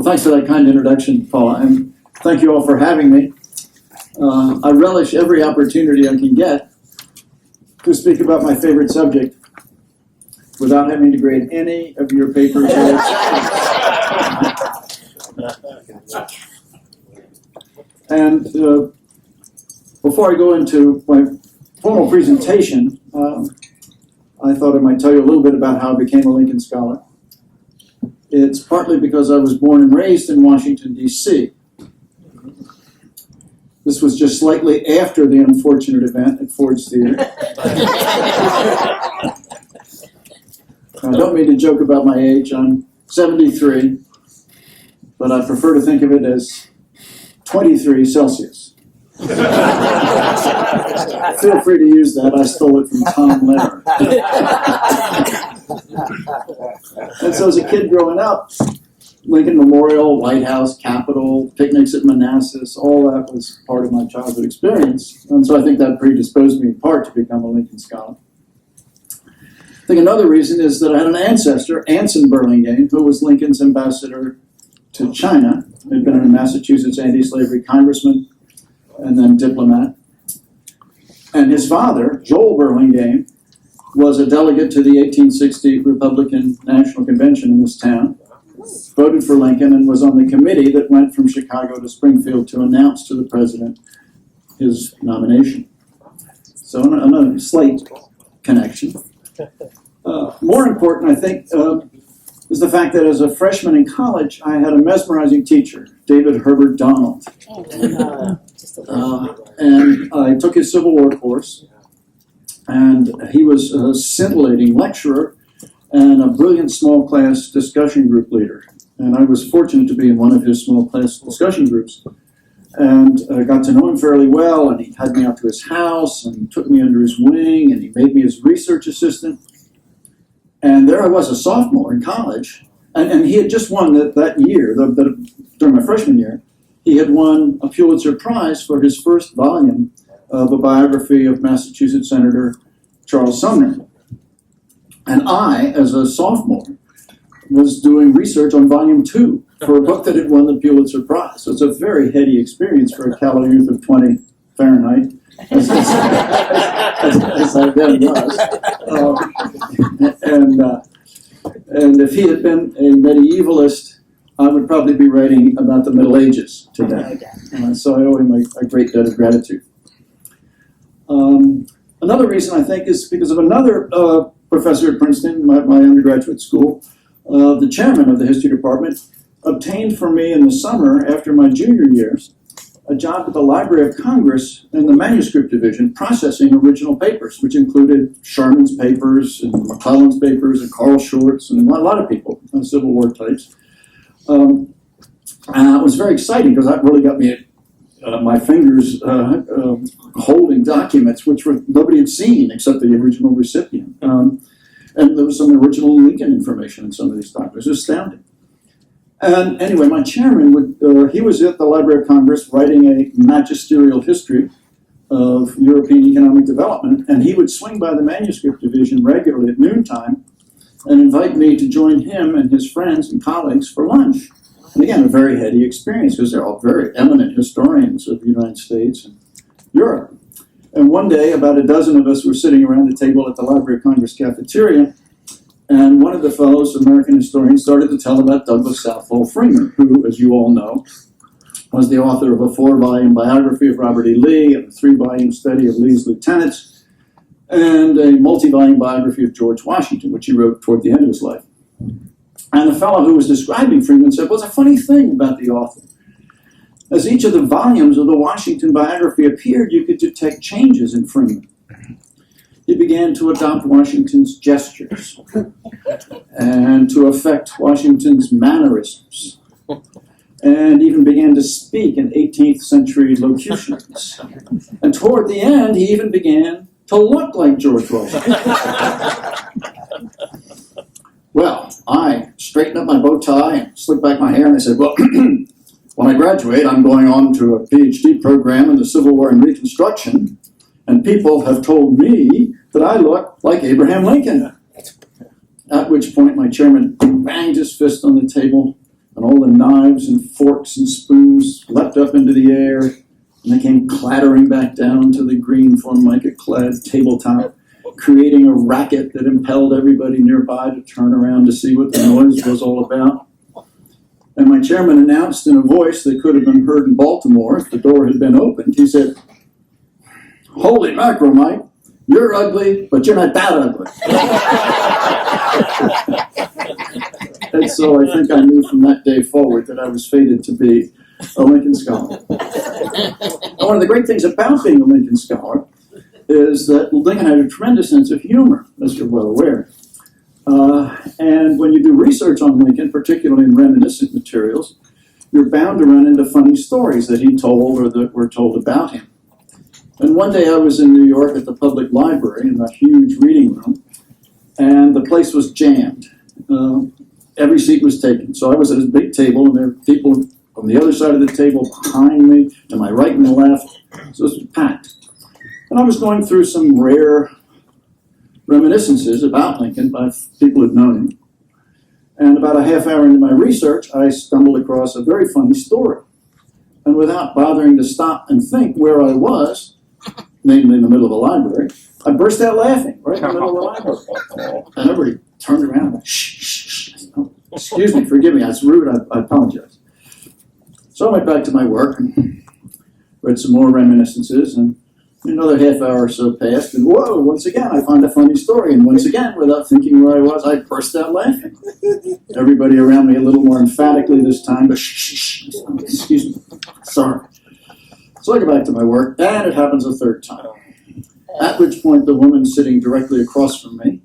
Well, thanks for that kind introduction, Paula, and thank you all for having me. I relish every opportunity I can get to speak about my favorite subject without having to grade any of your papers. And before I go into my formal presentation, I thought I might tell you a little bit about how I became a Lincoln Scholar. It's partly because I was born and raised in Washington, D.C. This was just slightly after the unfortunate event at Ford's Theater. I don't mean to joke about my age. I'm 73, but I prefer to think of it as 23 Celsius. Feel free to use that. I stole it from Tom Lehrer. And so as a kid growing up, Lincoln Memorial, White House, Capitol, picnics at Manassas, all that was part of my childhood experience. And so I think that predisposed me in part to become a Lincoln Scholar. I think another reason is that I had an ancestor, Anson Burlingame, who was Lincoln's ambassador to China. He'd been a Massachusetts anti-slavery congressman and then diplomat. And his father, Joel Burlingame, was a delegate to the 1860 Republican National Convention in this town, voted for Lincoln, and was on the committee that went from Chicago to Springfield to announce to the president his nomination. So another slight connection. More important, I think, is the fact that as a freshman in college, I had a mesmerizing teacher, David Herbert Donald. And I took his Civil War course, and he was a scintillating lecturer and a brilliant small class discussion group leader. And I was fortunate to be in one of his small class discussion groups. And I got to know him fairly well, and he had me out to his house and took me under his wing, and he made me his research assistant. And there I was, a sophomore in college, and he had just won that year, during my freshman year, he had won a Pulitzer Prize for his first volume of a biography of Massachusetts Senator Charles Sumner. And I, as a sophomore, was doing research on volume 2 for a book that had won the Pulitzer Prize. So it's a very heady experience for a callow youth of 20 Fahrenheit, as I then was. And if he had been a medievalist, I would probably be writing about the Middle Ages today. So I owe him a great debt of gratitude. Another reason, I think, is because of another professor at Princeton, my undergraduate school. The chairman of the history department obtained for me in the summer, after my junior year, a job at the Library of Congress in the manuscript division, processing original papers, which included Sherman's papers and McClellan's papers and Carl Schurz and a lot of people, Civil War types. And it was very exciting because that really got me my fingers holding documents which nobody had seen except the original recipient. And there was some original Lincoln information in some of these documents. It was astounding. And anyway, my chairman, he was at the Library of Congress writing a magisterial history of European economic development, and he would swing by the manuscript division regularly at noontime and invite me to join him and his friends and colleagues for lunch. And again, a very heady experience because they're all very eminent historians of the United States and Europe. And one day, about a dozen of us were sitting around the table at the Library of Congress cafeteria, and one of the fellows, American historians, started to tell about Douglas Southall Freeman, who, as you all know, was the author of a 4-volume biography of Robert E. Lee, and a 3-volume study of Lee's lieutenants, and a multi-volume biography of George Washington, which he wrote toward the end of his life. And the fellow who was describing Freeman said, well, there's a funny thing about the author. As each of the volumes of the Washington biography appeared, you could detect changes in Freeman. He began to adopt Washington's gestures and to affect Washington's mannerisms, and even began to speak in 18th century locutions. And toward the end, he even began to look like George Washington. Well, I straightened up my bow tie and slicked back my hair, and I said, well, when I graduate, I'm going on to a PhD program in the Civil War and Reconstruction, and people have told me that I look like Abraham Lincoln. At which point my chairman banged his fist on the table and all the knives and forks and spoons leapt up into the air, and they came clattering back down to the green formica-clad tabletop, creating a racket that impelled everybody nearby to turn around to see what the noise was all about. And my chairman announced in a voice that could have been heard in Baltimore if the door had been opened, he said, "Holy mackerel, Mike, you're ugly, but you're not that ugly." And so I think I knew from that day forward that I was fated to be a Lincoln Scholar. And one of the great things about being a Lincoln Scholar is that Lincoln had a tremendous sense of humor, as you're well aware. And when you do research on Lincoln, particularly in reminiscent materials, you're bound to run into funny stories that he told or that were told about him. And one day I was in New York at the public library in a huge reading room, and the place was jammed. Every seat was taken. So I was at a big table, and there were people on the other side of the table behind me, to my right and left. So it was packed. And I was going through some rare reminiscences about Lincoln by people who'd known him. And about a half hour into my research, I stumbled across a very funny story. And without bothering to stop and think where I was, namely in the middle of a library, I burst out laughing right in the middle of the library. And everybody turned around and shh, shh, shh. Oh, excuse me, forgive me, that's rude, I apologize. So I went back to my work and read some more reminiscences, and another half hour or so passed, and whoa, once again I found a funny story, and once again, without thinking where I was, I burst out laughing. Everybody around me a little more emphatically this time, but shh, shh, shh, excuse me, sorry. So I go back to my work, and it happens a third time. At which point the woman sitting directly across from me,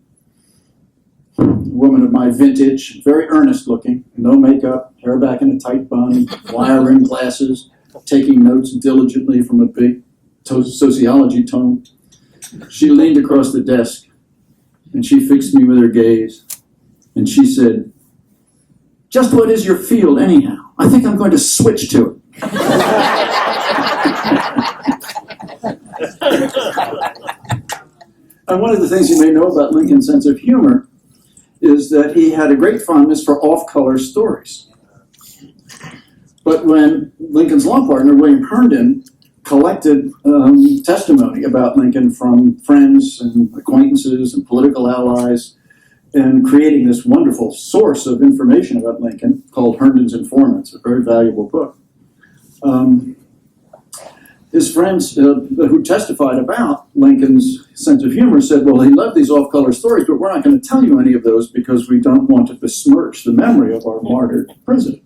a woman of my vintage, very earnest looking, no makeup, hair back in a tight bun, wire rim glasses, taking notes diligently from a big sociology tome. She leaned across the desk, and she fixed me with her gaze, and she said, "Just what is your field anyhow? I think I'm going to switch to it." And one of the things you may know about Lincoln's sense of humor is that he had a great fondness for off-color stories. But when Lincoln's law partner, William Herndon, collected testimony about Lincoln from friends and acquaintances and political allies, and creating this wonderful source of information about Lincoln called Herndon's Informants, a very valuable book. His friends who testified about Lincoln's sense of humor said, well, he loved these off-color stories, but we're not going to tell you any of those because we don't want to besmirch the memory of our martyred president.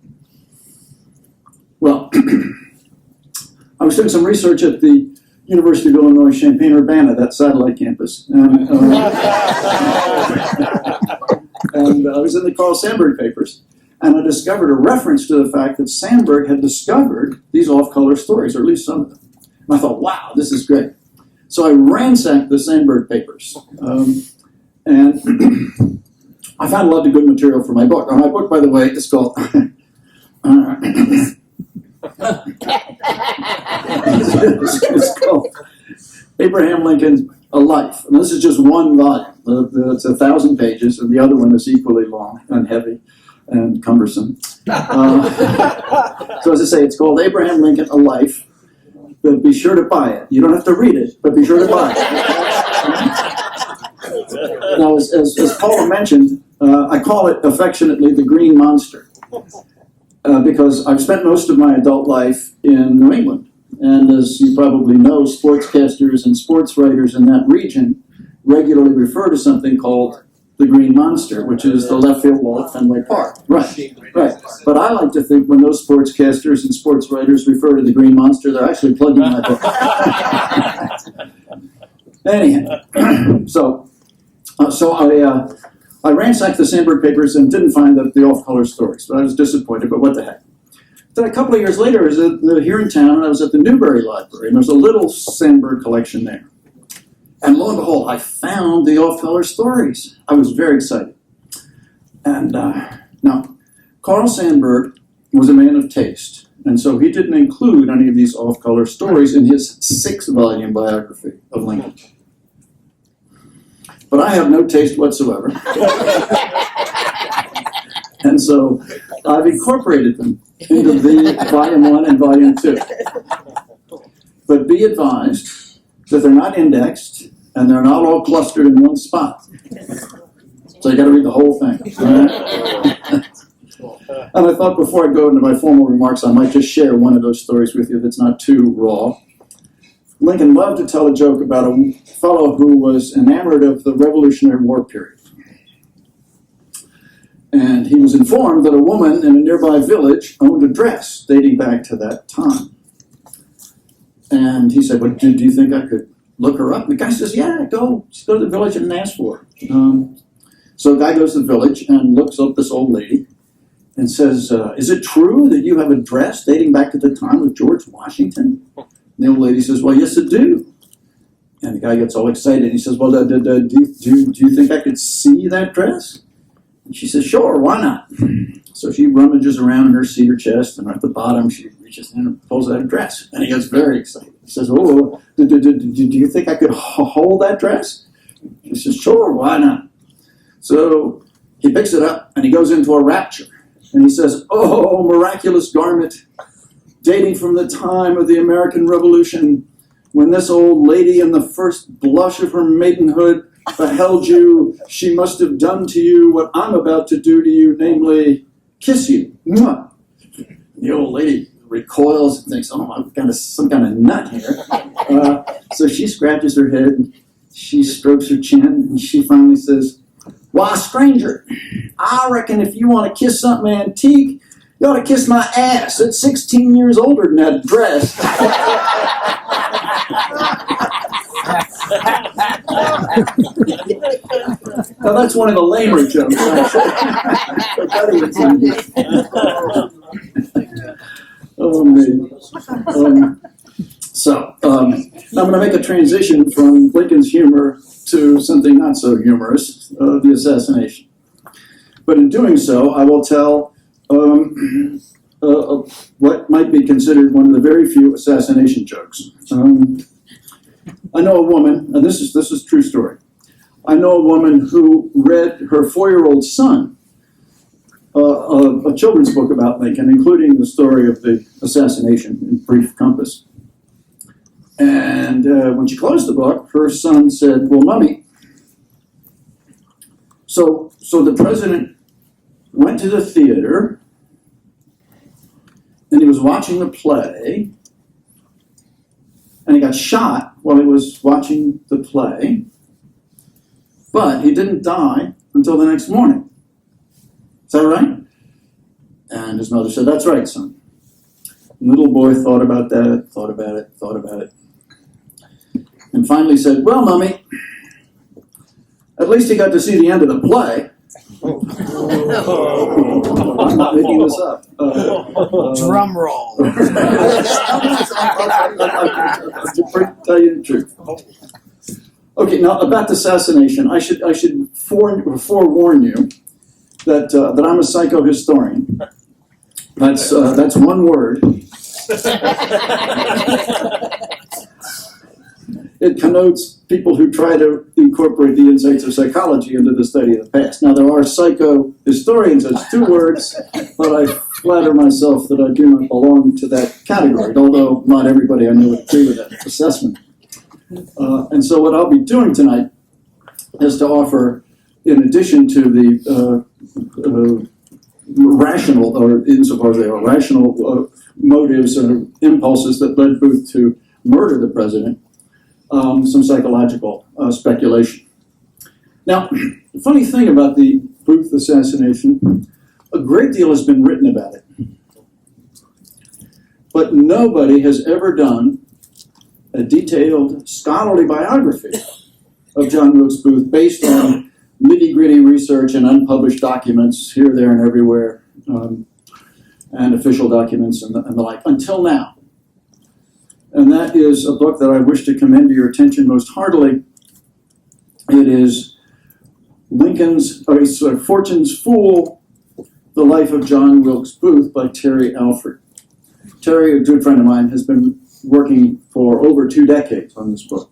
Well, I was doing some research at the University of Illinois Champaign-Urbana, that satellite campus. And I was in the Carl Sandburg papers, and I discovered a reference to the fact that Sandburg had discovered these off-color stories, or at least some of them. And I thought, wow, this is great. So I ransacked the Sandburg papers, and I found a lot of good material for my book. My book, by the way, is called... it's called Abraham Lincoln, A Life. And this is just one volume. It's 1,000 pages, and the other one is equally long and heavy and cumbersome. So as I say, it's called Abraham Lincoln, A Life. But be sure to buy it. You don't have to read it, but be sure to buy it. Now, as Paula mentioned, I call it affectionately the Green Monster. Because I've spent most of my adult life in New England. And as you probably know, sportscasters and sports writers in that region regularly refer to something called the Green Monster, which is the left field wall at Fenway Park. Right. But I like to think when those sportscasters and sports writers refer to the Green Monster, they're actually plugging my book. Anyhow, so I ransacked the Sandburg papers and didn't find the off-color stories, but I was disappointed, but what the heck. Then a couple of years later, I was here in town, and I was at the Newberry Library, and there's a little Sandburg collection there. And lo and behold, I found the off-color stories. I was very excited. And now, Carl Sandburg was a man of taste, and so he didn't include any of these off-color stories in his 6-volume biography of Lincoln. But I have no taste whatsoever. And so I've incorporated them into the Volume 1 and Volume 2. But be advised that they're not indexed and they're not all clustered in one spot. So you got to read the whole thing. And I thought before I go into my formal remarks, I might just share one of those stories with you that's not too raw. Lincoln loved to tell a joke about a fellow who was enamored of the Revolutionary War period. And he was informed that a woman in a nearby village owned a dress dating back to that time. And he said, well, do you think I could look her up? And the guy says, yeah, go to the village and ask for her. So the guy goes to the village and looks up this old lady and says, is it true that you have a dress dating back to the time of George Washington? And the old lady says, well, yes, I do. And the guy gets all excited. And he says, well, do you think I could see that dress? And she says, sure, why not? So she rummages around in her cedar chest, and at the bottom, she reaches in and pulls out a dress. And he gets very excited. He says, oh, do you think I could hold that dress? She says, sure, why not? So he picks it up, and he goes into a rapture. And he says, oh, miraculous garment, dating from the time of the American Revolution, when this old lady in the first blush of her maidenhood beheld you, she must have done to you what I'm about to do to you, namely, kiss you. Mwah. The old lady recoils and thinks, oh, I've got some kind of nut here. So she scratches her head, and she strokes her chin, and she finally says, why, stranger, I reckon if you want to kiss something antique, you ought to kiss my ass. It's 16 years older than that dress. Now, that's one of the lamer jokes. Oh, man. I'm going to make a transition from Lincoln's humor to something not so humorous, the assassination. But in doing so, I will tell what might be considered one of the very few assassination jokes. I know a woman, and this is a true story. I know a woman who read her 4-year-old son a children's book about Lincoln, including the story of the assassination in brief compass. And when she closed the book, her son said, well, Mommy, so the president went to the theater, and he was watching the play, and he got shot while he was watching the play, but he didn't die until the next morning. Is that right? And his mother said, that's right, son. And the little boy thought about it, and finally said, well, Mommy, at least he got to see the end of the play. I'm not making this up. Drum roll. To tell you the truth. Okay, now about the assassination, I should forewarn you that I'm a psychohistorian. That's one word. It connotes people who try to incorporate the insights of psychology into the study of the past. Now, there are psychohistorians, that's 2 words, but I flatter myself that I do not belong to that category, although not everybody I know would agree with that assessment. And so what I'll be doing tonight is to offer, in addition to the rational, or insofar as they are rational motives or impulses that led Booth to murder the president, some psychological speculation. Now, the funny thing about the Booth assassination, a great deal has been written about it. But nobody has ever done a detailed scholarly biography of John Wilkes Booth based on nitty-gritty research and unpublished documents here, there, and everywhere, and official documents and the like, until now. And that is a book that I wish to commend to your attention most heartily. It is Fortune's Fool, The Life of John Wilkes Booth by Terry Alford. Terry, a good friend of mine, has been working for over 2 decades on this book.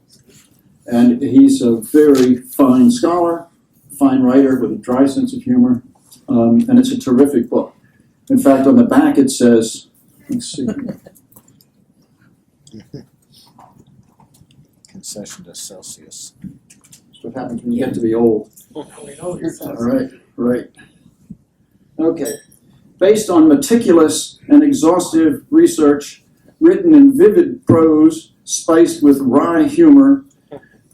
And he's a very fine scholar, fine writer with a dry sense of humor, and it's a terrific book. In fact, on the back it says, let's see. Concession to Celsius. That's what happens when you get to be old. All right, right. Okay. Based on meticulous and exhaustive research, written in vivid prose, spiced with wry humor,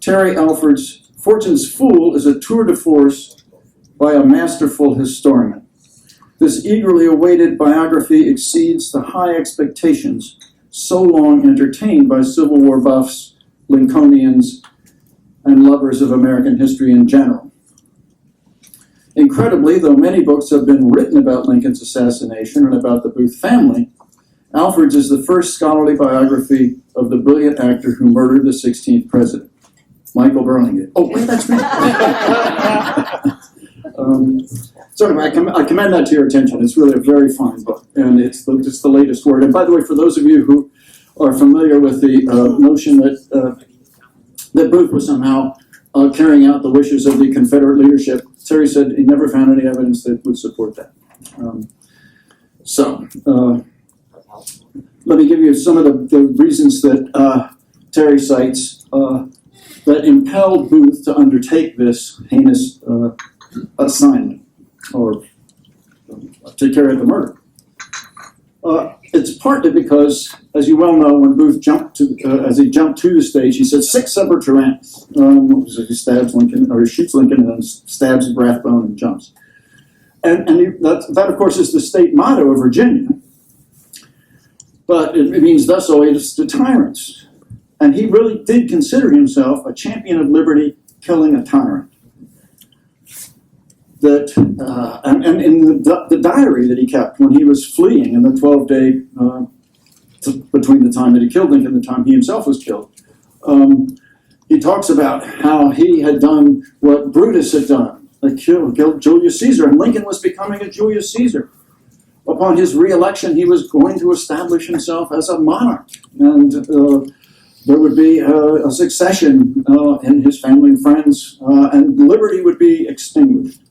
Terry Alford's Fortune's Fool is a tour de force by a masterful historian. This eagerly awaited biography exceeds the high expectations so long entertained by Civil War buffs, Lincolnians, and lovers of American history in general. Incredibly, though many books have been written about Lincoln's assassination and about the Booth family, Alford's is the first scholarly biography of the brilliant actor who murdered the 16th president, Michael Burlingame. Oh, wait, that's me. So anyway, I commend that to your attention. It's really a very fine book, and it's the latest word. And by the way, for those of you who are familiar with the notion that Booth was somehow carrying out the wishes of the Confederate leadership, Terry said he never found any evidence that would support that. Let me give you some of the reasons that Terry cites that impelled Booth to undertake this heinous assignment, or to carry out the murder. It's partly because, as you well know, when Booth jumped to, as he jumped to the stage, he said 6 separate tyrants. He stabs Lincoln, or he shoots Lincoln, and then stabs his breastbone and jumps. That, of course, is the state motto of Virginia. But it means thus always to tyrants. And he really did consider himself a champion of liberty, killing a tyrant. That and in the diary that he kept when he was fleeing in the 12-day between the time that he killed Lincoln and the time he himself was killed, he talks about how he had done what Brutus had done, killed Julius Caesar, and Lincoln was becoming a Julius Caesar. Upon his re-election, he was going to establish himself as a monarch, and there would be a succession in his family and friends, and liberty would be extinguished.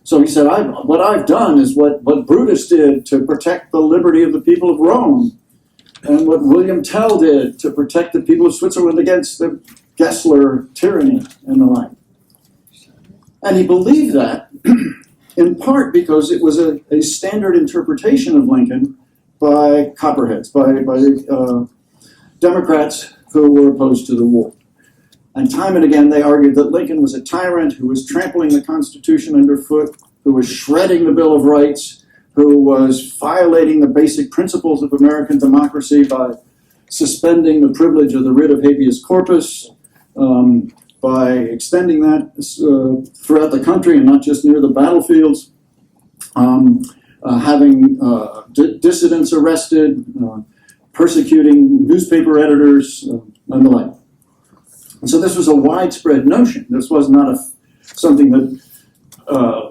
So he said, what I've done is what Brutus did to protect the liberty of the people of Rome, and what William Tell did to protect the people of Switzerland against the Gessler tyranny and the like. And he believed that, in part because it was a standard interpretation of Lincoln by Copperheads, by Democrats who were opposed to the war. And time and again, they argued that Lincoln was a tyrant who was trampling the Constitution underfoot, who was shredding the Bill of Rights, who was violating the basic principles of American democracy by suspending the privilege of the writ of habeas corpus, by extending that throughout the country and not just near the battlefields, having dissidents arrested, persecuting newspaper editors, and the like. And so this was a widespread notion. This was not something that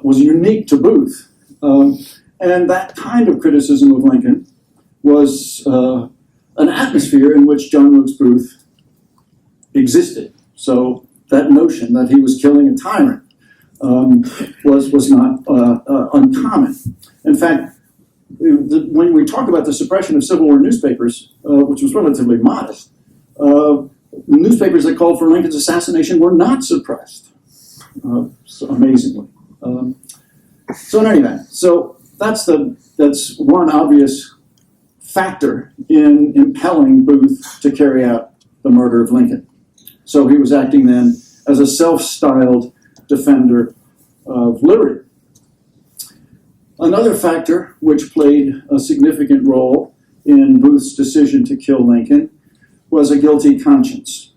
was unique to Booth. And that kind of criticism of Lincoln was an atmosphere in which John Wilkes Booth existed. So that notion that he was killing a tyrant was not uncommon. In fact, when we talk about the suppression of Civil War newspapers, which was relatively modest, newspapers that called for Lincoln's assassination were not suppressed, amazingly. So in any event, so that's one obvious factor in impelling Booth to carry out the murder of Lincoln. So he was acting then as a self-styled defender of liberty. Another factor which played a significant role in Booth's decision to kill Lincoln was a guilty conscience.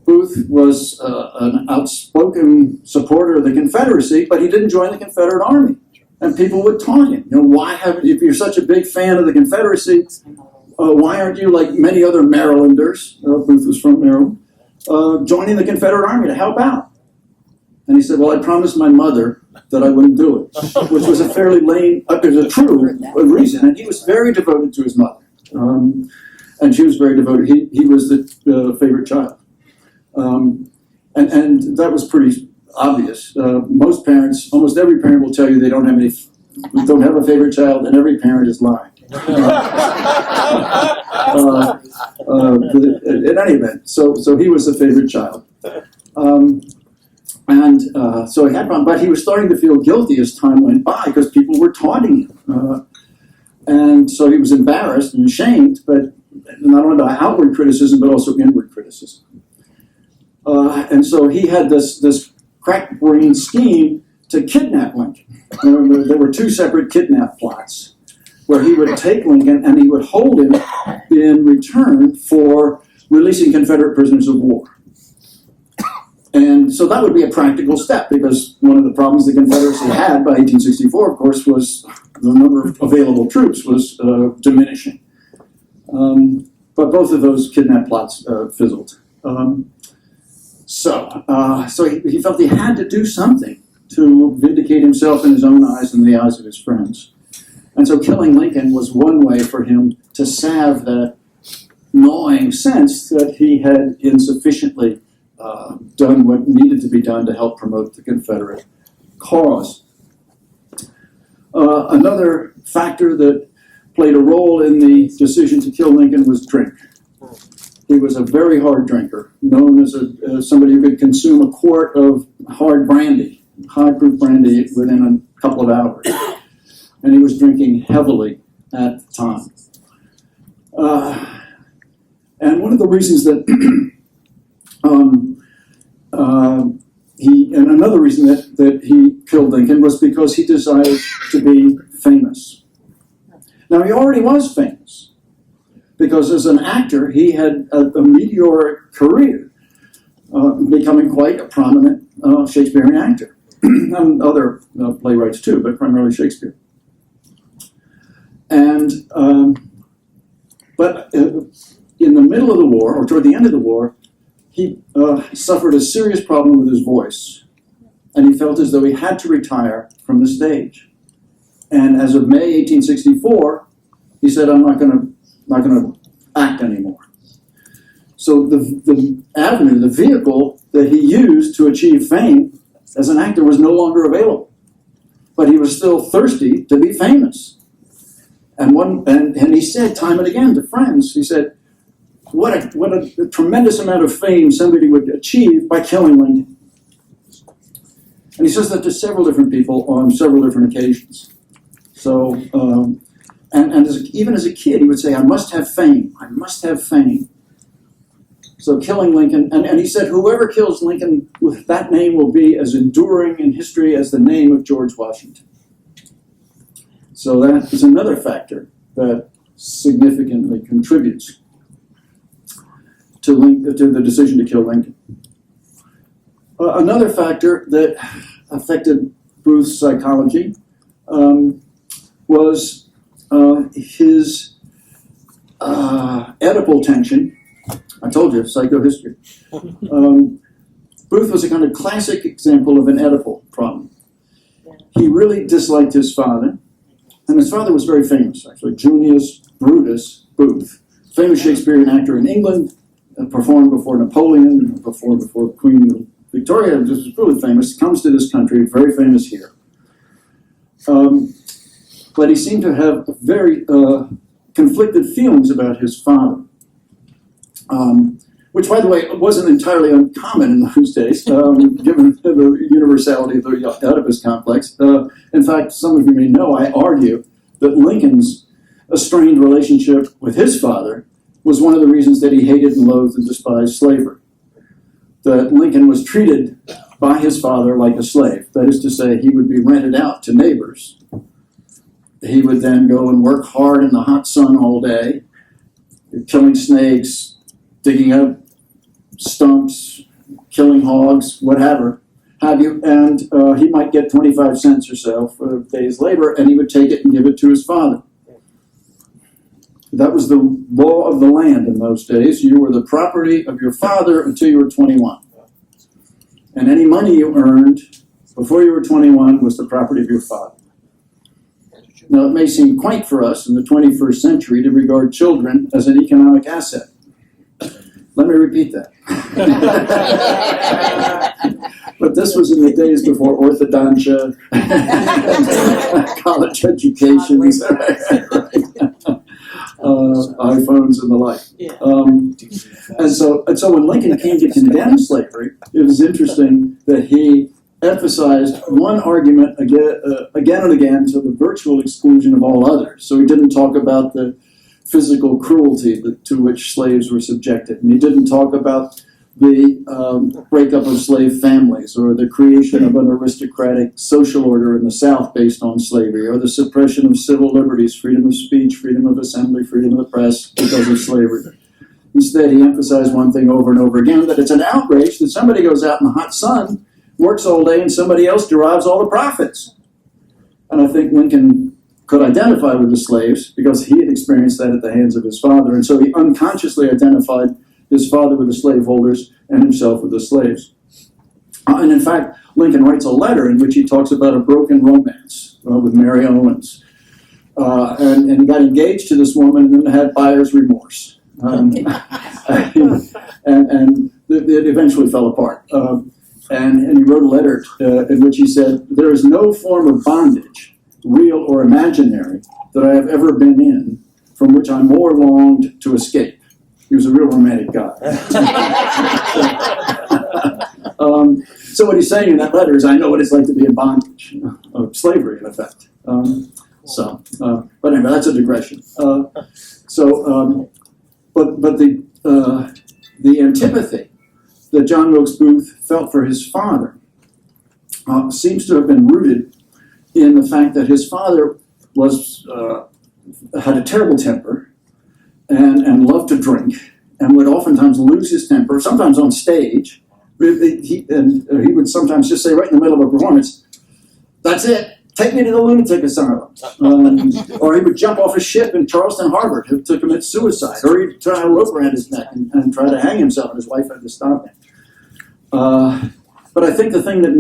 Booth was an outspoken supporter of the Confederacy, but he didn't join the Confederate Army. And people would taunt him, if you're such a big fan of the Confederacy, why aren't you, like many other Marylanders, Booth was from Maryland, joining the Confederate Army to help out? And he said, well, I promised my mother that I wouldn't do it, which was a fairly lame, a true reason. And he was very devoted to his mother. And she was very devoted. He was the favorite child. And that was pretty obvious. Most parents, almost every parent will tell you they don't have any don't have a favorite child, and every parent is lying. In any event, so he was the favorite child. So he had one, but he was starting to feel guilty as time went by because people were taunting him. And so he was embarrassed and ashamed, but not only by outward criticism, but also inward criticism. And so he had this crack-brain scheme to kidnap Lincoln. There were two separate kidnap plots where he would take Lincoln and he would hold him in return for releasing Confederate prisoners of war. And so that would be a practical step, because one of the problems the Confederacy had by 1864, of course, was the number of available troops was diminishing. But both of those kidnap plots fizzled. So he felt he had to do something to vindicate himself in his own eyes and the eyes of his friends. And so killing Lincoln was one way for him to salve that gnawing sense that he had insufficiently done what needed to be done to help promote the Confederate cause. Another factor that played a role in the decision to kill Lincoln was drink. He was a very hard drinker, known as somebody who could consume a quart of hard brandy, high-proof brandy, within a couple of hours. And he was drinking heavily at the time. And one of the reasons that another reason that he killed Lincoln was because he desired to be famous. Now, he already was famous, because as an actor, he had a meteoric career, becoming quite a prominent Shakespearean actor, and other playwrights too, but primarily Shakespeare. And but in the middle of the war, or toward the end of the war, he suffered a serious problem with his voice, and he felt as though he had to retire from the stage. And as of May 1864, he said, "I'm not going to act anymore." So the avenue, the vehicle that he used to achieve fame as an actor was no longer available, but he was still thirsty to be famous. And he said time and again to friends, he said, what a tremendous amount of fame somebody would achieve by killing Lincoln. And he says that to several different people on several different occasions. So, even as a kid, he would say, "I must have fame. I must have fame." So killing Lincoln, and he said, whoever kills Lincoln, that name will be as enduring in history as the name of George Washington. So that is another factor that significantly contributes to the decision to kill Lincoln. Another factor that affected Booth's psychology was his Oedipal tension. I told you, psychohistory. Booth was a kind of classic example of an Oedipal problem. He really disliked his father, and his father was very famous, actually, Julius Brutus Booth, famous Shakespearean actor in England, performed before Napoleon, performed before Queen Victoria, just really famous, comes to this country, very famous here. But he seemed to have very conflicted feelings about his father. Which, by the way, wasn't entirely uncommon in those days, given the universality of the Oedipus complex. In fact, some of you may know, I argue that Lincoln's strained relationship with his father was one of the reasons that he hated and loathed and despised slavery. That Lincoln was treated by his father like a slave. That is to say, he would be rented out to neighbors. He would then go and work hard in the hot sun all day, killing snakes, digging up stumps, killing hogs, whatever have you, and he might get 25 cents or so for a day's labor, and he would take it and give it to his father. That was the law of the land in those days. You were the property of your father until you were 21. And any money you earned before you were 21 was the property of your father. Now, it may seem quaint for us in the 21st century to regard children as an economic asset. Let me repeat that. But this was in the days before orthodontia, college educations, iPhones and the like. Yeah. And so when Lincoln came to condemn slavery, it was interesting that he emphasized one argument again and again to the virtual exclusion of all others. So he didn't talk about the physical cruelty to which slaves were subjected, and he didn't talk about the breakup of slave families or the creation of an aristocratic social order in the South based on slavery, or the suppression of civil liberties, freedom of speech, freedom of assembly, freedom of the press because of slavery. Instead, he emphasized one thing over and over again, that it's an outrage that somebody goes out in the hot sun, works all day, and somebody else derives all the profits. And I think Lincoln could identify with the slaves because he had experienced that at the hands of his father, and so he unconsciously identified his father with the slaveholders and himself with the slaves. And in fact, Lincoln writes a letter in which he talks about a broken romance with Mary Owens. And he got engaged to this woman and then had buyer's remorse. And it eventually fell apart. And he wrote a letter in which he said, "There is no form of bondage, real or imaginary, that I have ever been in, from which I more longed to escape." He was a real romantic guy. So what he's saying in that letter is, I know what it's like to be in bondage, of slavery, in effect. But anyway, that's a digression. But the antipathy that John Wilkes Booth felt for his father seems to have been rooted in the fact that his father had a terrible temper and loved to drink and would oftentimes lose his temper, sometimes on stage. He would sometimes just say right in the middle of a performance, "That's it, take me to the lunatic asylum." Or he would jump off a ship in Charleston Harbor to commit suicide, or he'd tie a rope around his neck and try to hang himself, and his wife had to stop him. But I think the thing that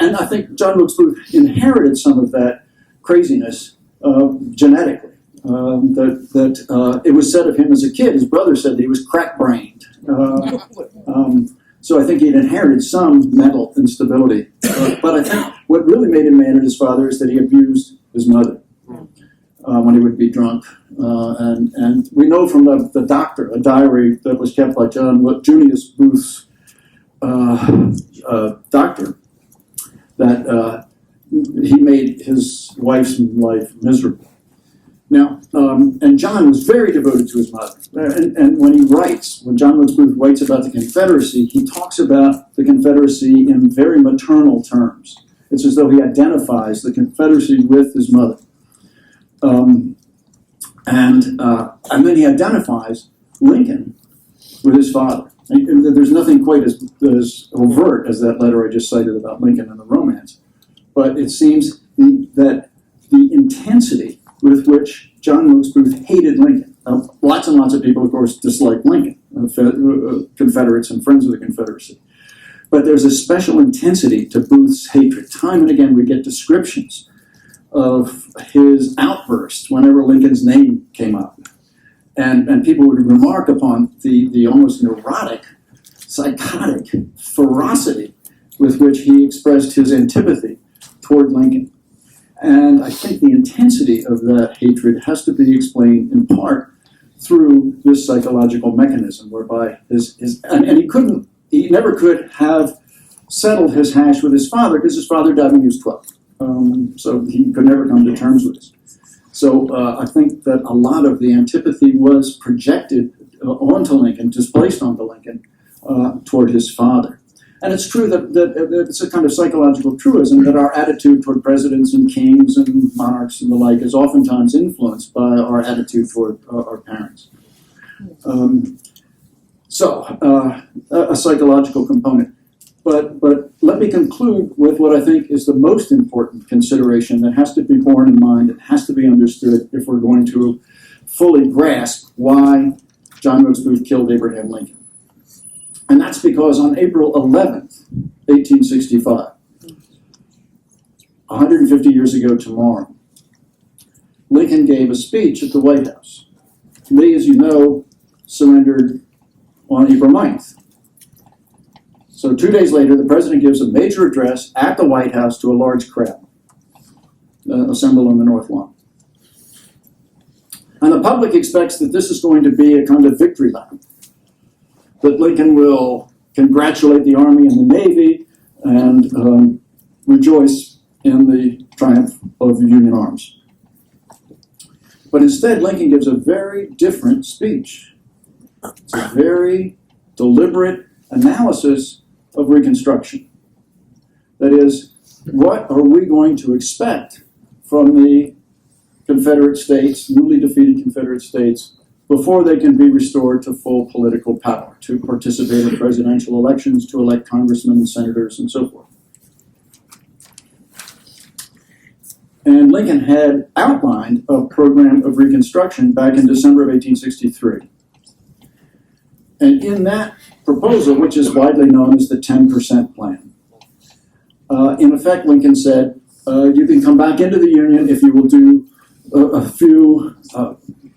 and I think John Wilkes Booth inherited some of that craziness genetically. It was said of him as a kid, his brother said that he was crack-brained. So I think he'd inherited some mental instability. But I think what really made him mad at his father is that he abused his mother when he would be drunk. And we know from the doctor, a diary that was kept by Julius Booth's doctor, that he made his wife's life miserable. Now, and John was very devoted to his mother. And when John Wilkes Booth writes about the Confederacy, he talks about the Confederacy in very maternal terms. It's as though he identifies the Confederacy with his mother. And then he identifies Lincoln with his father. And there's nothing quite as overt as that letter I just cited about Lincoln and the romance. But it seems that the intensity with which John Wilkes Booth hated Lincoln. Lots and lots of people, of course, disliked Lincoln, Confederates and friends of the Confederacy. But there's a special intensity to Booth's hatred. Time and again, we get descriptions of his outbursts whenever Lincoln's name came up. And people would remark upon the almost neurotic, psychotic ferocity with which he expressed his antipathy toward Lincoln. And I think the intensity of that hatred has to be explained in part through this psychological mechanism whereby he never could have settled his hash with his father because his father died when he was 12. So he could never come to terms with this. So I think that a lot of the antipathy was projected onto Lincoln, displaced onto Lincoln toward his father. And it's true that it's a kind of psychological truism that our attitude toward presidents and kings and monarchs and the like is oftentimes influenced by our attitude toward our parents. A psychological component. But let me conclude with what I think is the most important consideration that has to be borne in mind and has to be understood if we're going to fully grasp why John Wilkes Booth killed Abraham Lincoln. And that's because on April 11th, 1865, 150 years ago tomorrow, Lincoln gave a speech at the White House. Lee, as you know, surrendered on April 9th. So 2 days later, the president gives a major address at the White House to a large crowd assembled on the North Lawn. And the public expects that this is going to be a kind of victory lap, that Lincoln will congratulate the Army and the Navy and rejoice in the triumph of the Union arms. But instead, Lincoln gives a very different speech. It's a very deliberate analysis of Reconstruction. That is, what are we going to expect from the Confederate States, newly defeated Confederate States, before they can be restored to full political power, to participate in presidential elections, to elect congressmen and senators, and so forth. And Lincoln had outlined a program of Reconstruction back in December of 1863. And in that proposal, which is widely known as the 10% plan, in effect, Lincoln said, you can come back into the Union if you will do a few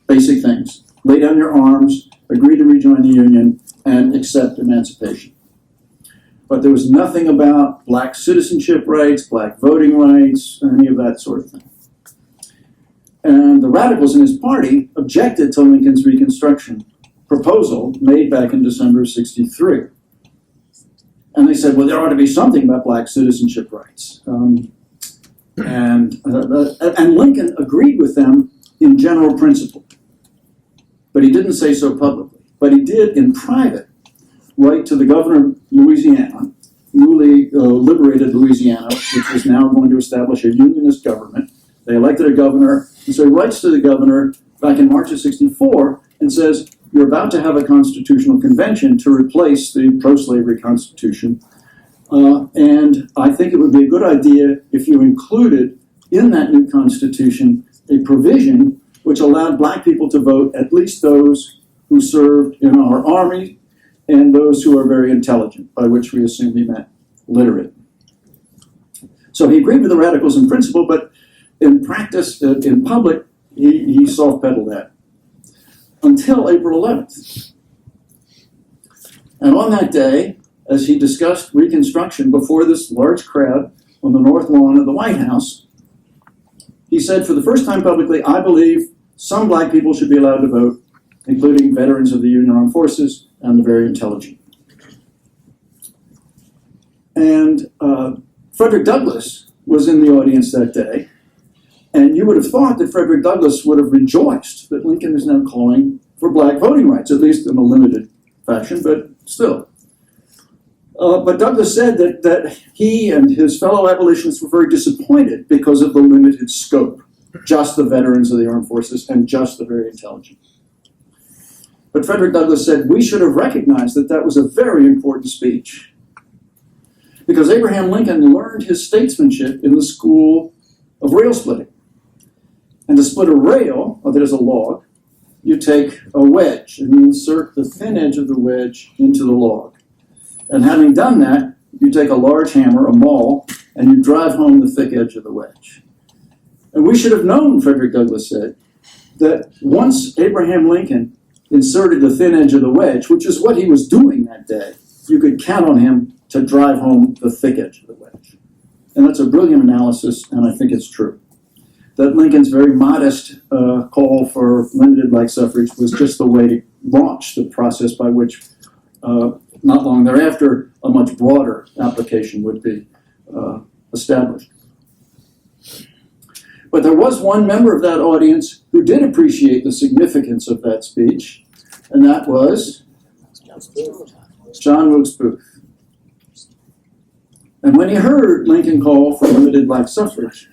basic things. Lay down your arms, agree to rejoin the Union, and accept emancipation. But there was nothing about black citizenship rights, black voting rights, any of that sort of thing. And the radicals in his party objected to Lincoln's Reconstruction proposal made back in December of '63. And they said, well, there ought to be something about black citizenship rights. And Lincoln agreed with them in general principle. But he didn't say so publicly. But he did in private write to the governor of Louisiana, newly liberated Louisiana, which was now going to establish a unionist government. They elected a governor, and so he writes to the governor back in March of '64 and says, you're about to have a constitutional convention to replace the pro-slavery Constitution, and I think it would be a good idea if you included in that new Constitution a provision which allowed black people to vote, at least those who served in our army, and those who are very intelligent, by which we assume he meant literate. So he agreed with the radicals in principle, but in practice, in public, he soft-pedaled that until April 11th. And on that day, as he discussed Reconstruction before this large crowd on the North Lawn of the White House, he said, for the first time publicly, I believe some black people should be allowed to vote, including veterans of the Union Armed Forces and the very intelligent. And Frederick Douglass was in the audience that day, and you would have thought that Frederick Douglass would have rejoiced that Lincoln is now calling for black voting rights, at least in a limited fashion, but still. But Douglass said that he and his fellow abolitionists were very disappointed because of the limited scope, just the veterans of the armed forces and just the very intelligent. But Frederick Douglass said we should have recognized that that was a very important speech, because Abraham Lincoln learned his statesmanship in the school of rail splitting. And to split a rail, that is a log, you take a wedge and you insert the thin edge of the wedge into the log. And having done that, you take a large hammer, a maul, and you drive home the thick edge of the wedge. And we should have known, Frederick Douglass said, that once Abraham Lincoln inserted the thin edge of the wedge, which is what he was doing that day, you could count on him to drive home the thick edge of the wedge. And that's a brilliant analysis, and I think it's true. That Lincoln's very modest call for limited black suffrage was just the way to launch the process by which, not long thereafter, a much broader application would be established. But there was one member of that audience who did appreciate the significance of that speech, and that was John Wilkes Booth. And when he heard Lincoln call for limited black suffrage,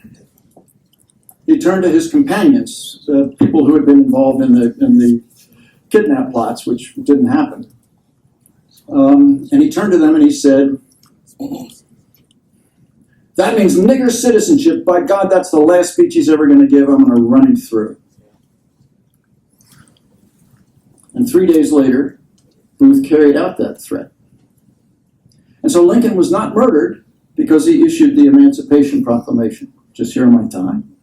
he turned to his companions, the people who had been involved in the kidnap plots, which didn't happen. And he turned to them and he said, that means nigger citizenship. By God, that's the last speech he's ever going to give. I'm going to run him through. And 3 days later, Booth carried out that threat. And so Lincoln was not murdered because he issued the Emancipation Proclamation, just here in my time,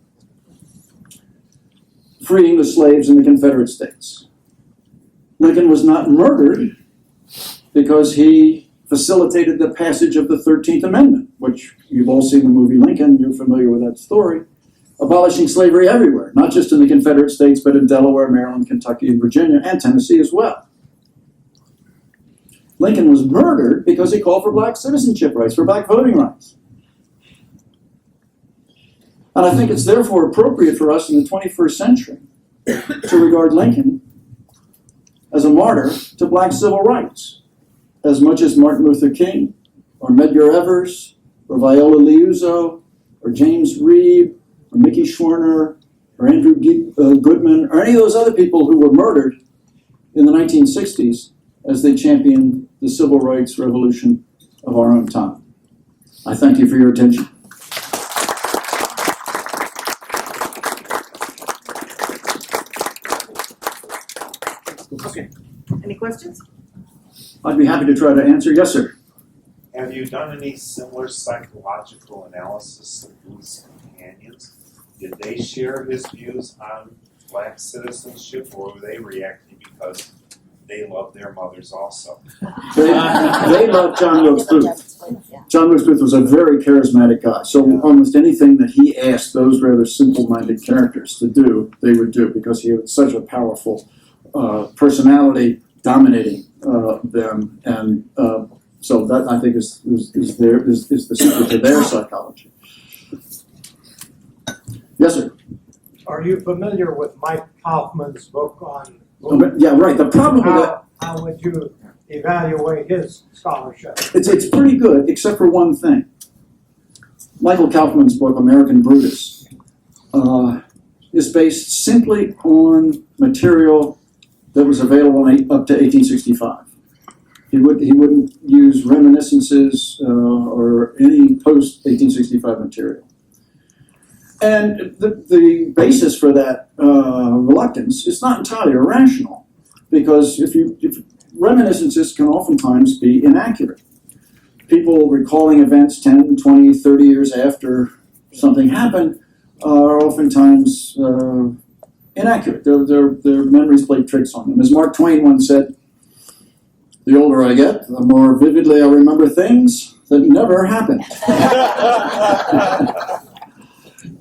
freeing the slaves in the Confederate States. Lincoln was not murdered because he facilitated the passage of the 13th Amendment, which you've all seen the movie Lincoln, you're familiar with that story, abolishing slavery everywhere, not just in the Confederate States, but in Delaware, Maryland, Kentucky, and Virginia, and Tennessee as well. Lincoln was murdered because he called for black citizenship rights, for black voting rights. And I think it's therefore appropriate for us in the 21st century to regard Lincoln as a martyr to black civil rights, as much as Martin Luther King, or Medgar Evers, or Viola Liuzzo, or James Reeb, or Mickey Schwerner, or Andrew Goodman, or any of those other people who were murdered in the 1960s as they championed the civil rights revolution of our own time. I thank you for your attention. Okay. Any questions? I'd be happy to try to answer. Yes, sir. Have you done any similar psychological analysis of Booth's companions? Did they share his views on black citizenship, or were they reacting because they loved their mothers also? They loved John Wilkes Booth. John Wilkes Booth was a very charismatic guy, so almost anything that he asked those rather simple-minded characters to do, they would do, because he had such a powerful personality dominating them, and so that, I think, is the secret to their psychology. Yes, sir. Are you familiar with Mike Kaufman's book on Yeah, right. The problem with that, how would you evaluate his scholarship? it's pretty good, except for one thing. Michael Kaufman's book, American Brutus, is based simply on material that was available up to 1865. He wouldn't use reminiscences or any post-1865 material. And the basis for that reluctance is not entirely irrational, because if reminiscences can oftentimes be inaccurate. People recalling events 10, 20, 30 years after something happened are oftentimes inaccurate. Their memories play tricks on them. As Mark Twain once said, "The older I get, the more vividly I remember things that never happened."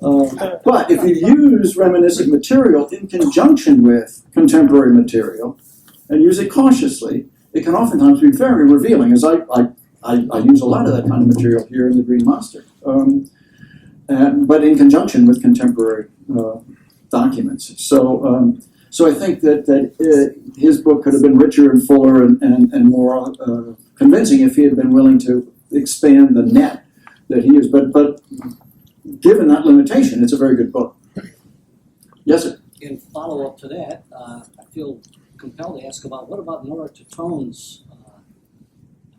But if you use reminiscent material in conjunction with contemporary material and use it cautiously, it can oftentimes be very revealing, as I use a lot of that kind of material here in the Green Monster, but in conjunction with contemporary documents. So I think that his book could have been richer and fuller and more convincing if he had been willing to expand the net that he used. But given that limitation, it's a very good book. Yes, sir. In follow-up to that, I feel compelled to ask about, what about Nora Titone's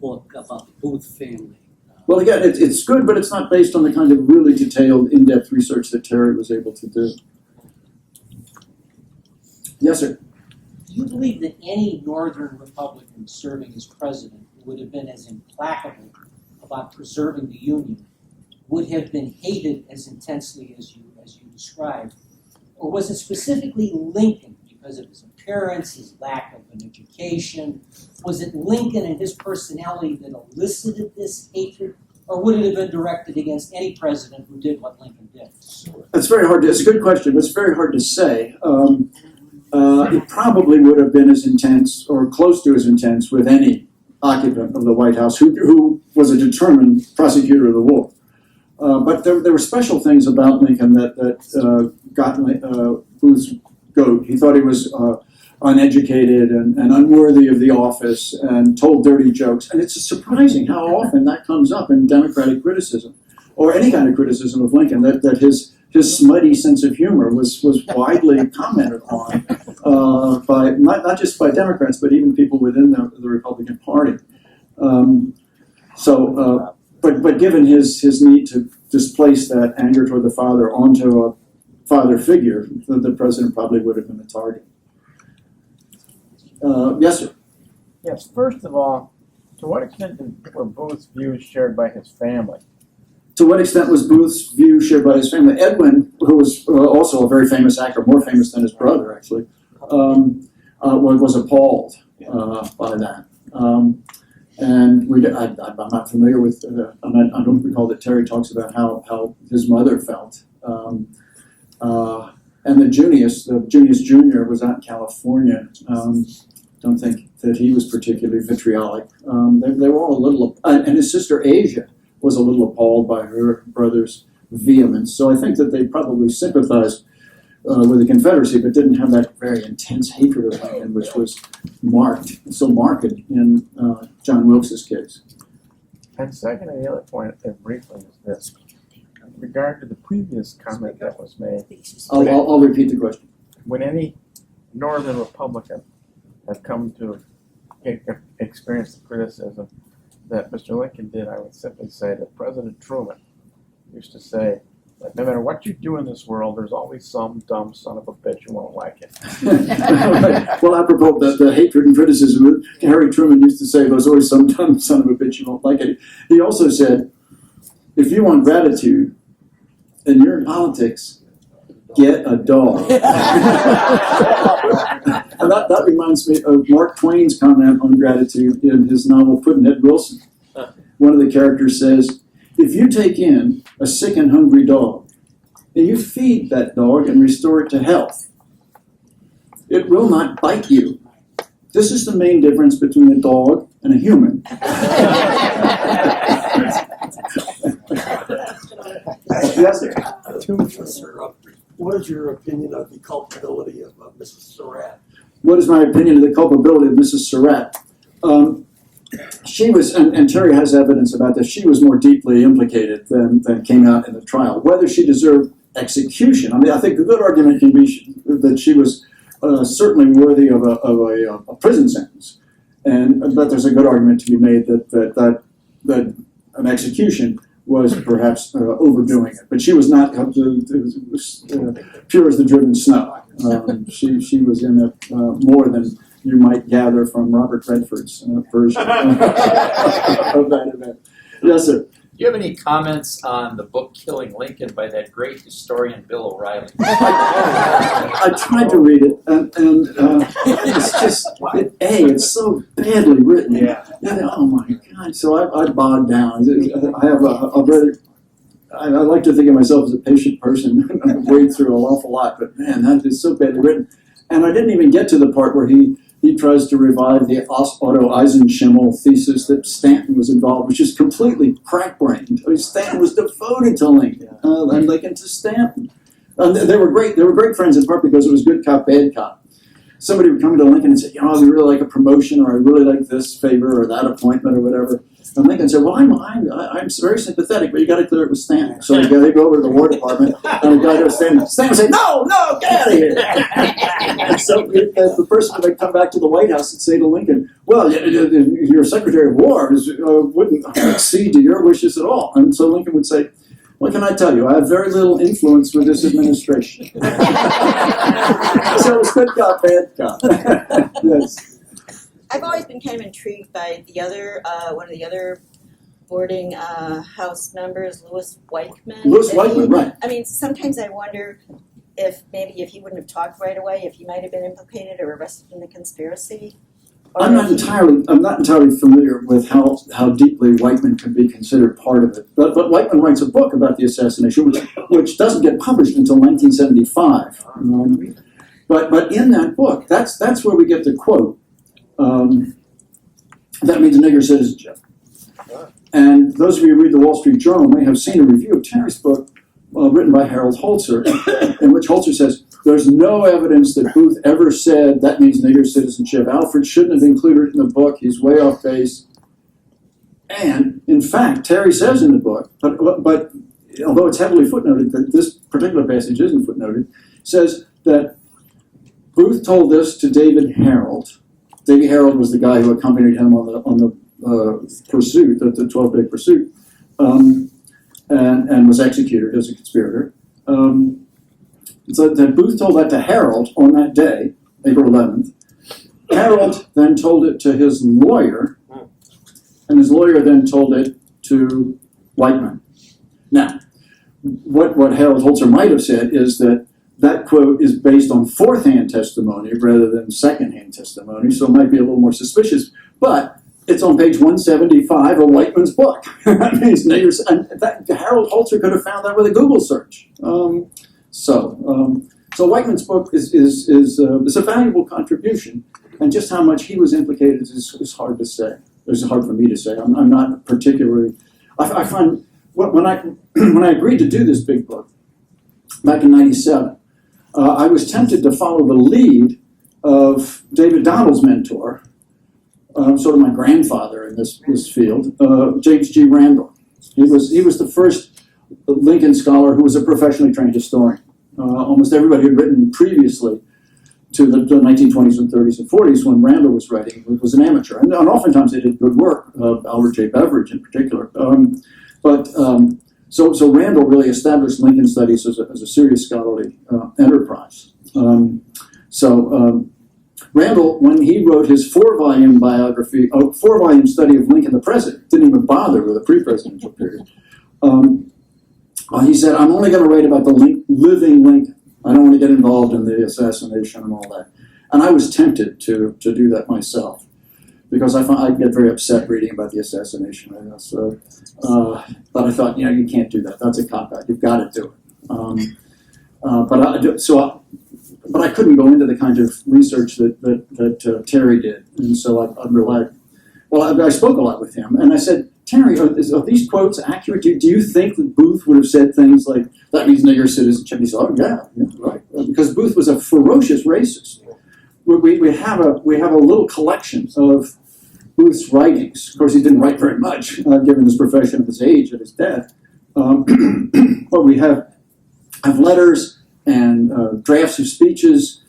book about the Booth family? Well, again, it's good, but it's not based on the kind of really detailed, in-depth research that Terry was able to do. Yes, sir. Do you believe that any Northern Republican serving as president who would have been as implacable about preserving the Union would have been hated as intensely as you described? Or was it specifically Lincoln because of his appearance, his lack of an education? Was it Lincoln and his personality that elicited this hatred? Or would it have been directed against any president who did what Lincoln did? It's very hard. It's a good question, but it's very hard to say. It probably would have been as intense or close to as intense with any occupant of the White House who was a determined prosecutor of the war. But there were special things about Lincoln that got Booth's goat. He thought he was uneducated and unworthy of the office and told dirty jokes. And it's surprising how often that comes up in Democratic criticism or any kind of criticism of Lincoln, that his smutty sense of humor was widely commented on by not just by Democrats, but even people within the Republican Party. But given his need to displace that anger toward the father onto a father figure, the president probably would have been the target. Yes, sir. Yes, first of all, to what extent were Booth's views shared by his family? To what extent was Booth's view shared by his family? Edwin, who was also a very famous actor, more famous than his brother, actually, was appalled by that. And I'm not familiar with, I don't recall that Terry talks about how his mother felt. And the Junius Jr. was out in California. Don't think that he was particularly vitriolic. They were all a little, and his sister Asia was a little appalled by her brother's vehemence. So I think that they probably sympathized with the Confederacy, but didn't have that very intense hatred of Lincoln, which was so marked in John Wilkes' case. And secondly, the other point, briefly, is this. In regard to the previous comment that was made, I'll repeat the question. when any Northern Republican have come to experience the criticism that Mr. Lincoln did, I would simply say that President Truman used to say that no matter what you do in this world, there's always some dumb son of a bitch who won't like it. Well, apropos the hatred and criticism, Harry Truman used to say there's always some dumb son of a bitch who won't like it. He also said, if you want gratitude and you're in politics, get a dog. And that reminds me of Mark Twain's comment on gratitude in his novel Pudd'nhead Wilson. One of the characters says, if you take in a sick and hungry dog and you feed that dog and restore it to health, it will not bite you. This is the main difference between a dog and a human. Yes, sir. What is your opinion of the culpability of Mrs. Surratt? What is my opinion of the culpability of Mrs. Surratt? She was, and Terry has evidence about this, she was more deeply implicated than came out in the trial. Whether she deserved execution, I mean, I think a good argument can be that she was certainly worthy of a prison sentence. But there's a good argument to be made that an execution was perhaps overdoing it. But she was not pure as the driven snow. She was in it more than you might gather from Robert Redford's version of that event. Yes, sir. Do you have any comments on the book Killing Lincoln by that great historian Bill O'Reilly? I tried to read it, and it's just, it's so badly written. Yeah. Oh my God. So I bogged down. I have a very, I like to think of myself as a patient person. I wade through an awful lot, but man, that is so badly written. And I didn't even get to the part where he tries to revive the Otto Eisenschimmel thesis that Stanton was involved, which is completely crack-brained. I mean, Stanton was devoted to Lincoln, and Lincoln to Stanton. They were great friends in part because it was good cop, bad cop. Somebody would come to Lincoln and say, I would really like a promotion, or I really like this favor or that appointment or whatever. And Lincoln said, well, I'm very sympathetic, but you got to clear it with Stanton. So they go over to the War Department, and the guy goes to Stanton. Stanton would say, no, get out of here. And so the person would come back to the White House and say to Lincoln, well, your Secretary of War wouldn't accede to your wishes at all. And so Lincoln would say, what can I tell you? I have very little influence with this administration. So it's good cop, bad cop. Yes. I've always been kind of intrigued by the other, one of the other boarding house members, Louis Weichmann. Louis Weichmann, right. I mean, sometimes I wonder if maybe if he wouldn't have talked right away, if he might have been implicated or arrested in the conspiracy. I'm not entirely familiar with how deeply Weichmann can be considered part of it. But Weichmann writes a book about the assassination, which doesn't get published until 1975. But in that book, that's where we get the quote. That means nigger citizenship. And those of you who read the Wall Street Journal may have seen a review of Terry's book written by Harold Holzer, in which Holzer says, there's no evidence that Booth ever said that means nigger citizenship. Alfred shouldn't have included it in the book. He's way off base. And, in fact, Terry says in the book, but although it's heavily footnoted, that this particular passage isn't footnoted, says that Booth told this to David Harold. David Harold was the guy who accompanied him on the pursuit, the 12-day pursuit, and was executed as a conspirator. So that Booth told that to Harold on that day, April 11th. Harold then told it to his lawyer, and his lawyer then told it to Weichmann. Now, what Harold Holzer might have said is that quote is based on fourth-hand testimony rather than second-hand testimony, so it might be a little more suspicious. But It's on page 175 of Whiteman's book. That means niggers, and that, Harold Holzer could have found that with a Google search. So Whiteman's book is a valuable contribution, and just how much he was implicated is hard to say. It's hard for me to say. I'm not particularly. I find when I agreed to do this big book back in '97, I was tempted to follow the lead of David Donald's mentor, sort of my grandfather in this field, James G. Randall. He was the first Lincoln scholar who was a professionally trained historian. Almost everybody had written previously to the 1920s and 30s and 40s when Randall was writing was an amateur. And oftentimes they did good work, Albert J. Beveridge in particular. So Randall really established Lincoln studies as a serious scholarly enterprise. Randall, when he wrote his 4-volume biography, 4-volume study of Lincoln the President, didn't even bother with the pre-presidential period. He said, I'm only going to write about the living Lincoln. I don't want to get involved in the assassination and all that. And I was tempted to do that myself because I get very upset reading about the assassination. But I thought, you can't do that. That's a cop-out. You've got to do it. But I couldn't go into the kind of research that Terry did. And so I relied. Well, I spoke a lot with him. And I said, Terry, are these quotes accurate? Do you think that Booth would have said things like, that means nigger citizenship? He said, oh, yeah, right. Because Booth was a ferocious racist. We have a little collection of Booth's writings. Of course, he didn't write very much, given his profession, his age, and his death. But we have letters and drafts of speeches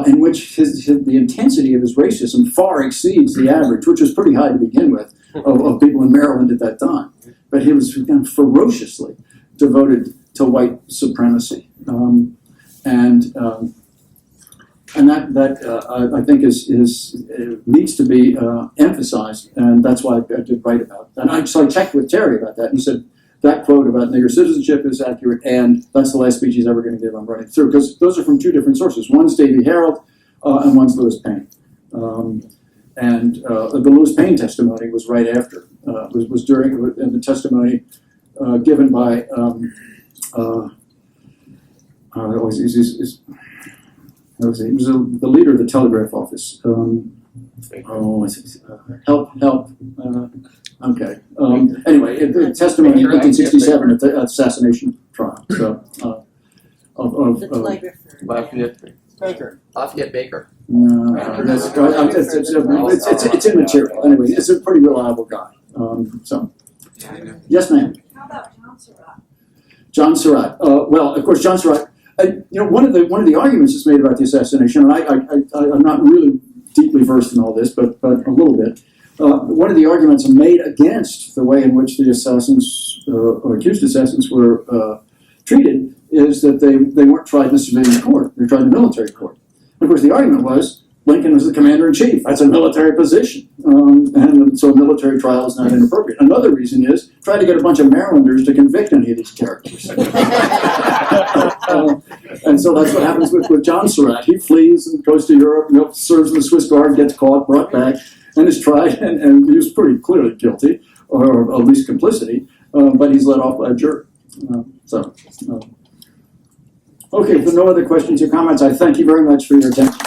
in which the intensity of his racism far exceeds the average, which was pretty high to begin with, of people in Maryland at that time. But he was ferociously devoted to white supremacy. And that I think needs to be emphasized, and that's why I did write about it. And so I checked with Terry about that, and he said, that quote about nigger citizenship is accurate, and that's the last speech he's ever going to give on running through, because those are from two different sources. One's Davy Harold, and one's Lewis Payne. The Lewis Payne testimony was right after, was during the testimony given by, he was the leader of the telegraph office. Help. Okay. Anyway, the testimony in 1967 at the assassination trial. So, The telegrapher. Lafayette Baker. It's immaterial. Anyway, it's a pretty reliable guy. Yes, ma'am. How about John Surratt? John Surratt. Well, of course, John Surratt. One of the arguments that's made about the assassination, and I'm not really deeply versed in all this, but a little bit. One of the arguments made against the way in which the assassins or accused assassins were treated is that they weren't tried in a civilian court; they were tried in a military court. And of course, the argument was Lincoln was the commander-in-chief. That's a military position, and so a military trial is not inappropriate. Another reason is try to get a bunch of Marylanders to convict any of these characters. And so that's what happens with John Surratt. He flees and goes to Europe, serves in the Swiss Guard, gets caught, brought back, and is tried, and he was pretty clearly guilty, or at least complicity, but he's let off by a jury. Okay, if there are no other questions or comments, I thank you very much for your attention.